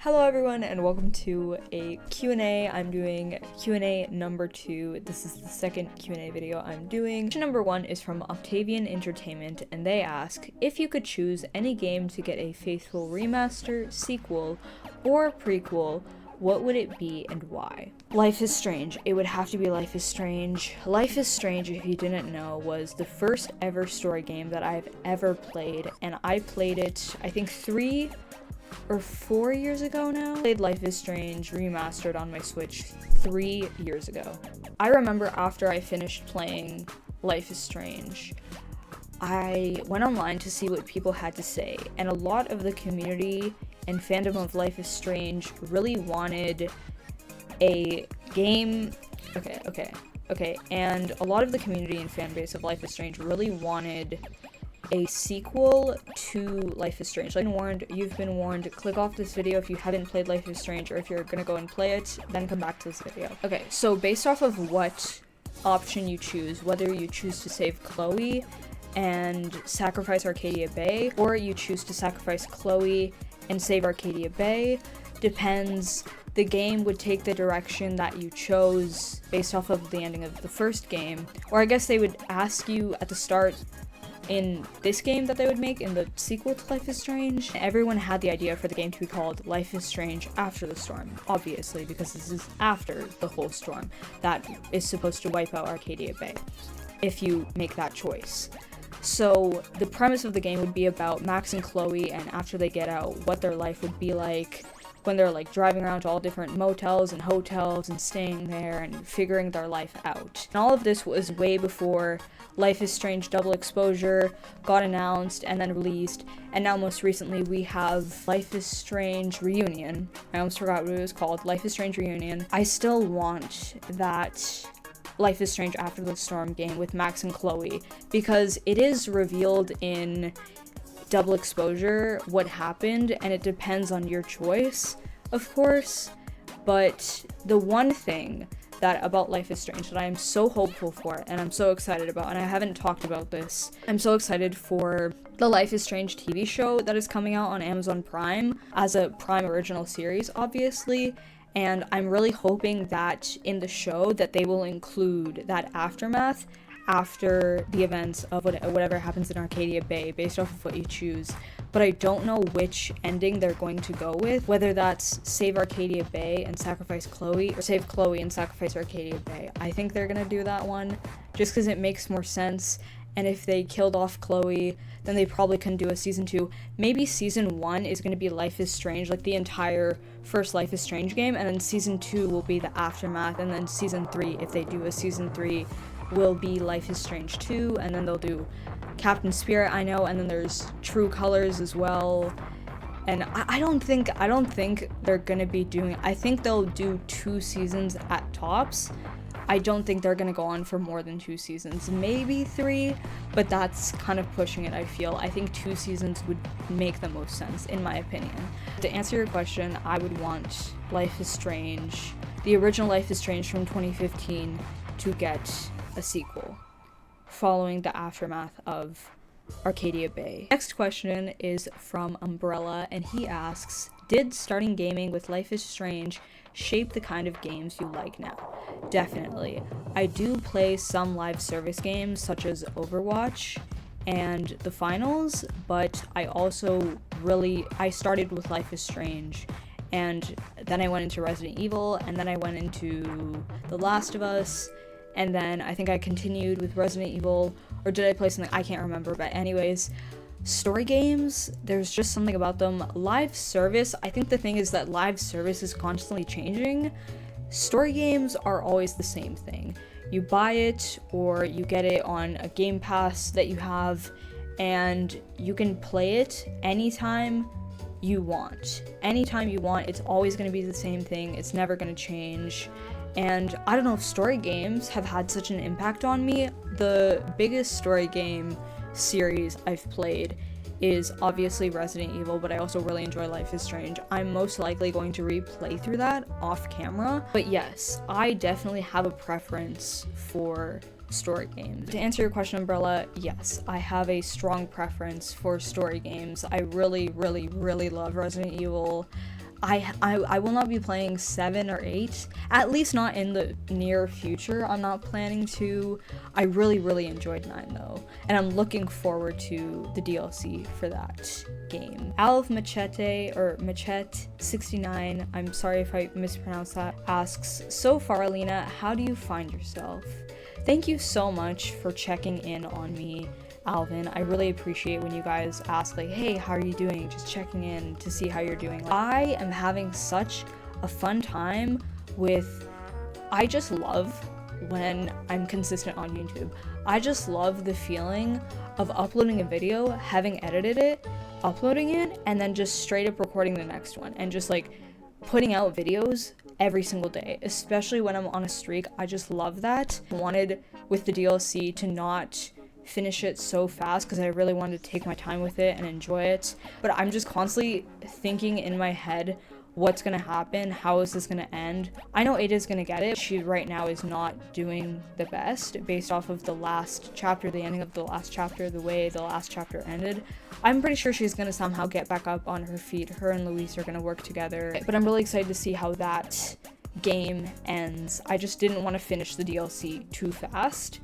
Hello everyone and welcome to a Q&A. I'm doing Q&A number 2. This is the second Q&A video I'm doing. Question number 1 is from Octavian Entertainment and they ask, if you could choose any game to get a faithful remaster, sequel, or prequel, what would it be and why? Life is Strange. It would have to be Life is Strange. Life is Strange, if you didn't know, was the first ever story game that I've ever played, and I played it, I think 3 or 4 years ago now. I played Life is Strange remastered on my Switch 3 years ago. I remember after I finished playing Life is Strange, I went online to see what people had to say, and a lot of the community and fandom of Life is Strange really wanted a game. Okay, and a lot of the community and fan base of Life is Strange really wanted a sequel to Life is Strange. You've been warned, click off this video if you haven't played Life is Strange, or if you're gonna go and play it, then come back to this video. Okay, so based off of what option you choose, whether you choose to save Chloe and sacrifice Arcadia Bay, or you choose to sacrifice Chloe and save Arcadia Bay, depends. The game would take the direction that you chose based off of the ending of the first game, or I guess they would ask you at the start in this game that they would make in the sequel to Life is Strange. Everyone had the idea for the game to be called Life is Strange After the Storm, obviously, because this is after the whole storm that is supposed to wipe out Arcadia Bay, if you make that choice. So the premise of the game would be about Max and Chloe, and after they get out, what their life would be like when they're like driving around to all different motels and hotels and staying there and figuring their life out. And all of this was way before Life is Strange Double Exposure got announced and then released, and now most recently we have Life is Strange Reunion. I almost forgot what it was called, Life is Strange Reunion. I still want that Life is Strange After the Storm game with Max and Chloe, because it is revealed in Double Exposure what happened, and it depends on your choice, of course, but the one thing that about Life is Strange that I am so hopeful for and I'm so excited about, and I haven't talked about this, I'm so excited for the Life is Strange TV show that is coming out on Amazon Prime as a Prime original series, obviously, and I'm really hoping that in the show that they will include that aftermath after the events of whatever happens in Arcadia Bay based off of what you choose. But I don't know which ending they're going to go with, whether that's save Arcadia Bay and sacrifice Chloe, or save Chloe and sacrifice Arcadia Bay. I think they're gonna do that one just because it makes more sense, and if they killed off Chloe, then they probably couldn't do a season 2. Maybe season 1 is gonna be Life is Strange, like the entire first Life is Strange game, and then season 2 will be the aftermath, and then season 3, if they do a season 3, will be Life is Strange 2, and then they'll do Captain Spirit, I know, and then there's True Colors as well. And I don't think they're gonna be doing, I think they'll do 2 seasons at tops. I don't think they're gonna go on for more than 2 seasons, maybe 3, but that's kind of pushing it, I feel. I think 2 seasons would make the most sense, in my opinion. To answer your question, I would want Life is Strange, the original Life is Strange from 2015, to get a sequel following the aftermath of Arcadia Bay. Next question is from Umbrella, and he asks, did starting gaming with Life is Strange shape the kind of games you like now? Definitely. I do play some live service games such as Overwatch and The Finals, but I started with Life is Strange, and then I went into Resident Evil, and then I went into The Last of Us, and then I think I continued with Resident Evil, or did I play something? I can't remember, but anyways, story games, there's just something about them. Live service, I think the thing is that live service is constantly changing. Story games are always the same thing. You buy it, or you get it on a Game Pass that you have, and you can play it anytime you want. Anytime you want, it's always going to be the same thing, it's never going to change. And I don't know if story games have had such an impact on me. The biggest story game series I've played is obviously Resident Evil, but I also really enjoy Life is Strange. I'm most likely going to replay through that off camera. But yes, I definitely have a preference for story games. To answer your question, Umbrella, yes, I have a strong preference for story games. I really love Resident Evil. I will not be playing 7 or 8, at least not in the near future. I'm not planning to. I really enjoyed 9 though, and I'm looking forward to the DLC for that game. Alv Machete, or Machete69, I'm sorry if I mispronounced that, asks, so far Alina, how do you find yourself? Thank you so much for checking in on me, Alvin. I really appreciate when you guys ask, like, hey, how are you doing? Just checking in to see how you're doing. I am having such a fun time I just love when I'm consistent on YouTube. I just love the feeling of uploading a video, having edited it, uploading it, and then just straight up recording the next one, and just like putting out videos every single day, especially when I'm on a streak. I just love that. I wanted with the DLC to not finish it so fast because I really wanted to take my time with it and enjoy it, but I'm just constantly thinking in my head, what's gonna happen? How is this gonna end? I know Ada's gonna get it. She right now is not doing the best based off of the last chapter, the ending of the last chapter, the way the last chapter ended. I'm pretty sure she's gonna somehow get back up on her feet. Her and Luis are gonna work together, but I'm really excited to see how that game ends. I just didn't want to finish the DLC too fast,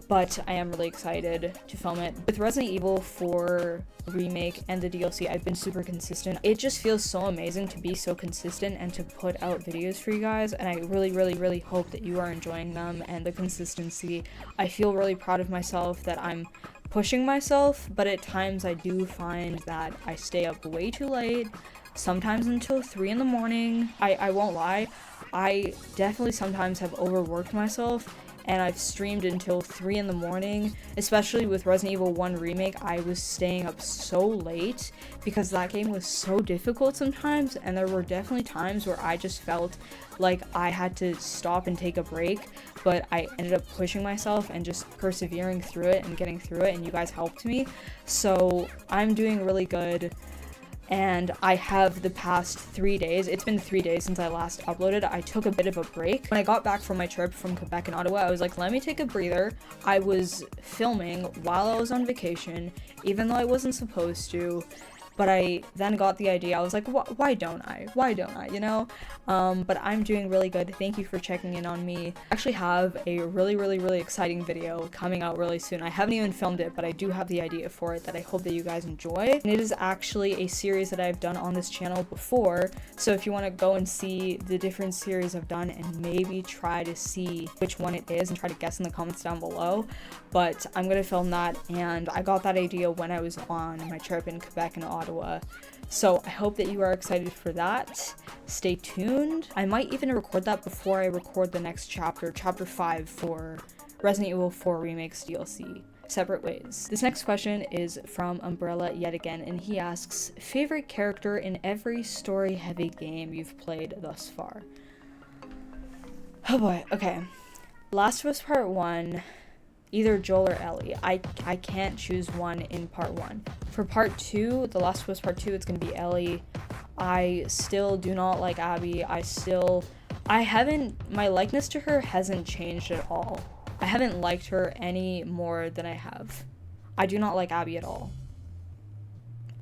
but I am really excited to film it. With Resident Evil 4 Remake and the DLC, I've been super consistent. It just feels so amazing to be so consistent and to put out videos for you guys, and I really hope that you are enjoying them and the consistency. I feel really proud of myself that I'm pushing myself, but at times I do find that I stay up way too late, sometimes until 3 in the morning. I won't lie, I definitely sometimes have overworked myself, and I've streamed until 3 in the morning, especially with Resident Evil 1 Remake. I was staying up so late because that game was so difficult sometimes, and there were definitely times where I just felt like I had to stop and take a break, but I ended up pushing myself and just persevering through it and getting through it, and you guys helped me. So I'm doing really good. And I have the past 3 days, it's been 3 days since I last uploaded. I took a bit of a break. When I got back from my trip from Quebec and Ottawa, I was like, let me take a breather. I was filming while I was on vacation, even though I wasn't supposed to. But I then got the idea. I was like, why don't I? Why don't I, you know? But I'm doing really good. Thank you for checking in on me. I actually have a really exciting video coming out really soon. I haven't even filmed it, but I do have the idea for it that I hope that you guys enjoy. And it is actually a series that I've done on this channel before. So if you want to go and see the different series I've done and maybe try to see which one it is and try to guess in the comments down below. But I'm going to film that, and I got that idea when I was on my trip in Quebec and Ottawa. So I hope that you are excited for that. Stay tuned. I might even record that before I record the next chapter, chapter 5 for Resident Evil 4 Remake's DLC. Separate ways. This next question is from Umbrella yet again, and he asks, favorite character in every story-heavy game you've played thus far? Oh boy, okay. Last of Us Part 1, either Joel or Ellie. I can't choose one in Part 1. For Part 2, The Last of Us Part 2, it's gonna be Ellie. I still do not like Abby. My likeness to her hasn't changed at all. I haven't liked her any more than I have. I do not like Abby at all.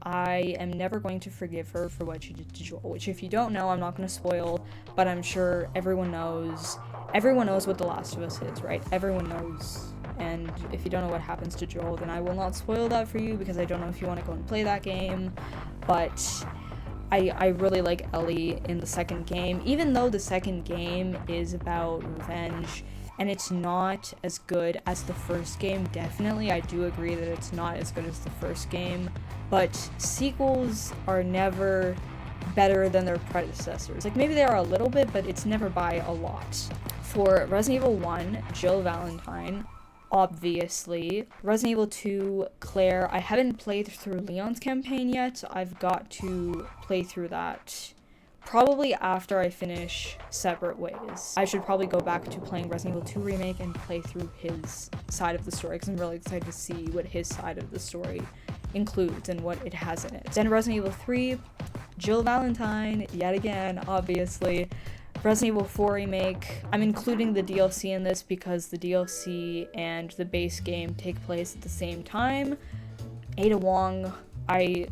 I am never going to forgive her for what she did to Joel, which if you don't know, I'm not going to spoil, but I'm sure everyone knows. Everyone knows what The Last of Us is, right? Everyone knows. And if you don't know what happens to Joel, then I will not spoil that for you because I don't know if you want to go and play that game. But I really like Ellie in the second game, even though the second game is about revenge and it's not as good as the first game. Definitely, I do agree that it's not as good as the first game, but sequels are never better than their predecessors. Like, maybe they are a little bit, but it's never by a lot. For Resident Evil 1, Jill Valentine, obviously. Resident Evil 2, Claire. I haven't played through Leon's campaign yet. I've got to play through that probably after I finish Separate Ways. I should probably go back to playing Resident Evil 2 Remake and play through his side of the story, because I'm really excited to see what his side of the story includes and what it has in it. Then Resident Evil 3, Jill Valentine, yet again, obviously. Resident Evil 4 Remake. I'm including the DLC in this because the DLC and the base game take place at the same time. Ada Wong, I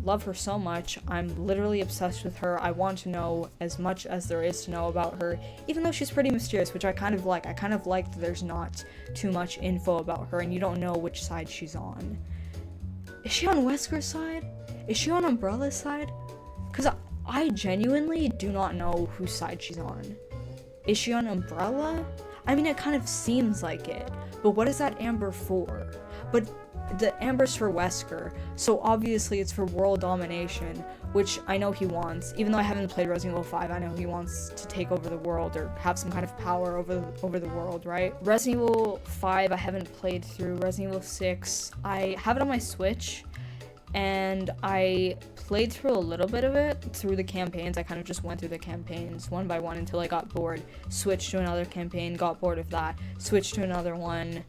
love her so much. I'm literally obsessed with her. I want to know as much as there is to know about her, even though she's pretty mysterious, which I kind of like. I kind of like that there's not too much info about her and you don't know which side she's on. Is she on Wesker's side? Is she on Umbrella's side? Because I genuinely do not know whose side she's on. Is she on Umbrella? I mean, it kind of seems like it, but what is that amber for? But the amber's for Wesker, so obviously it's for world domination, which I know he wants. Even though I haven't played Resident Evil 5, I know he wants to take over the world or have some kind of power over the world, right? Resident Evil 5 I haven't played through. Resident Evil 6, I have it on my Switch, and I played through a little bit of it through the campaigns. I kind of just went through the campaigns one by one until I got bored, switched to another campaign, got bored of that, switched to another one.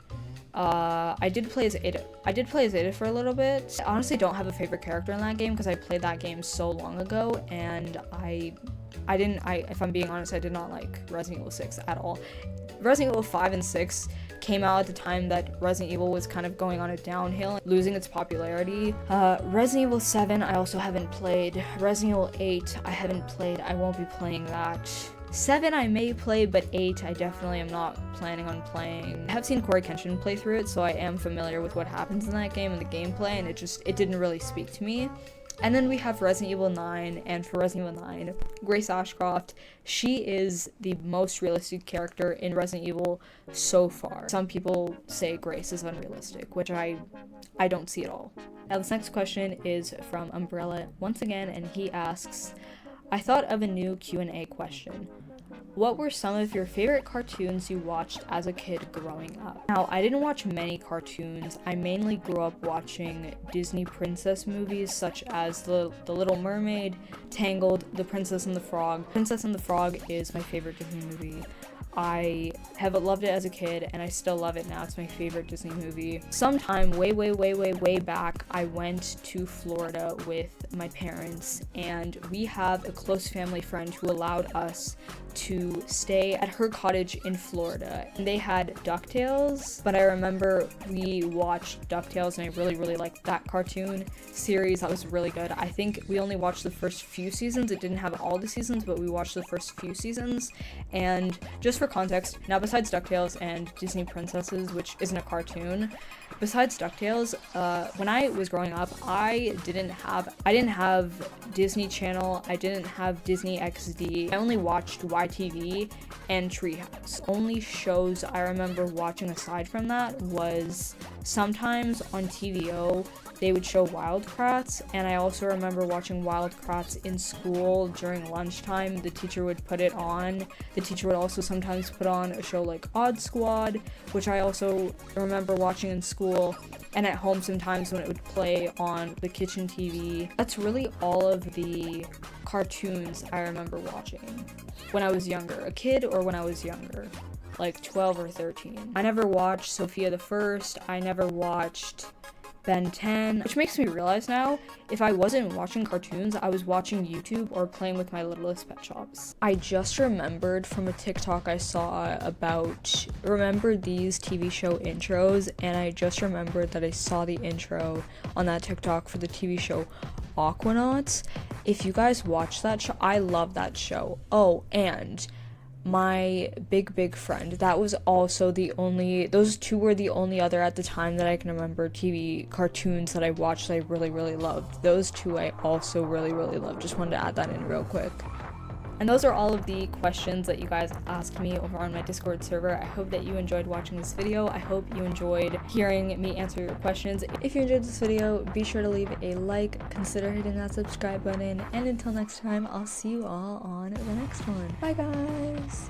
I did play as Ada for a little bit. I honestly don't have a favorite character in that game because I played that game so long ago, and if I'm being honest, I did not like Resident Evil 6 at all. Resident Evil 5 and 6 came out at the time that Resident Evil was kind of going on a downhill, losing its popularity. Resident Evil 7 I also haven't played. Resident Evil 8 I haven't played. I won't be playing that. 7 I may play, but 8 I definitely am not planning on playing. I have seen Corey Kenshin play through it, so I am familiar with what happens in that game and the gameplay, and it didn't really speak to me. And then we have Resident Evil 9, and for Resident Evil 9, Grace Ashcroft, she is the most realistic character in Resident Evil so far. Some people say Grace is unrealistic, which I don't see at all. Now this next question is from Umbrella once again, and he asks, I thought of a new Q&A question. What were some of your favorite cartoons you watched as a kid growing up? Now, I didn't watch many cartoons. I mainly grew up watching Disney princess movies such as The Little Mermaid, Tangled, The Princess and the Frog. Princess and the Frog is my favorite Disney movie. I have loved it as a kid, and I still love it now. It's my favorite Disney movie. Sometime way back, I went to Florida with my parents, and we have a close family friend who allowed us to stay at her cottage in Florida. And they had DuckTales, but I remember we watched DuckTales, and I really liked that cartoon series. That was really good. I think we only watched the first few seasons. It didn't have all the seasons, but we watched the first few seasons. And just for context, now besides DuckTales and Disney Princesses, which isn't a cartoon, besides DuckTales, when I was growing up, I didn't have Disney Channel, I didn't have Disney XD. I only watched YTV and Treehouse. Only shows I remember watching aside from that was sometimes on TVO they would show Wild Kratts, and I also remember watching Wild Kratts in school during lunchtime. The teacher would put it on. The teacher would also sometimes put on a show like Odd Squad, which I also remember watching in school, and at home sometimes when it would play on the kitchen TV. That's really all of the cartoons I remember watching when I was younger, a kid or when I was younger, like 12 or 13. I never watched Sophia the First. I never watched Ben 10, which makes me realize now, if I wasn't watching cartoons, I was watching YouTube or playing with my littlest pet shops. I just remembered from a TikTok I saw about remember these TV show intros, and I just remembered that I saw the intro on that TikTok for the TV show Aquanauts. If you guys watch that show, I love that show. Oh, and my big friend, that was also those two were the only other at the time that I can remember TV cartoons that I watched that I really loved. Those two I also really loved. Just wanted to add that in real quick. And those are all of the questions that you guys asked me over on my Discord server. I hope that you enjoyed watching this video. I hope you enjoyed hearing me answer your questions. If you enjoyed this video, be sure to leave a like, consider hitting that subscribe button, and until next time, I'll see you all on the next one. Bye guys!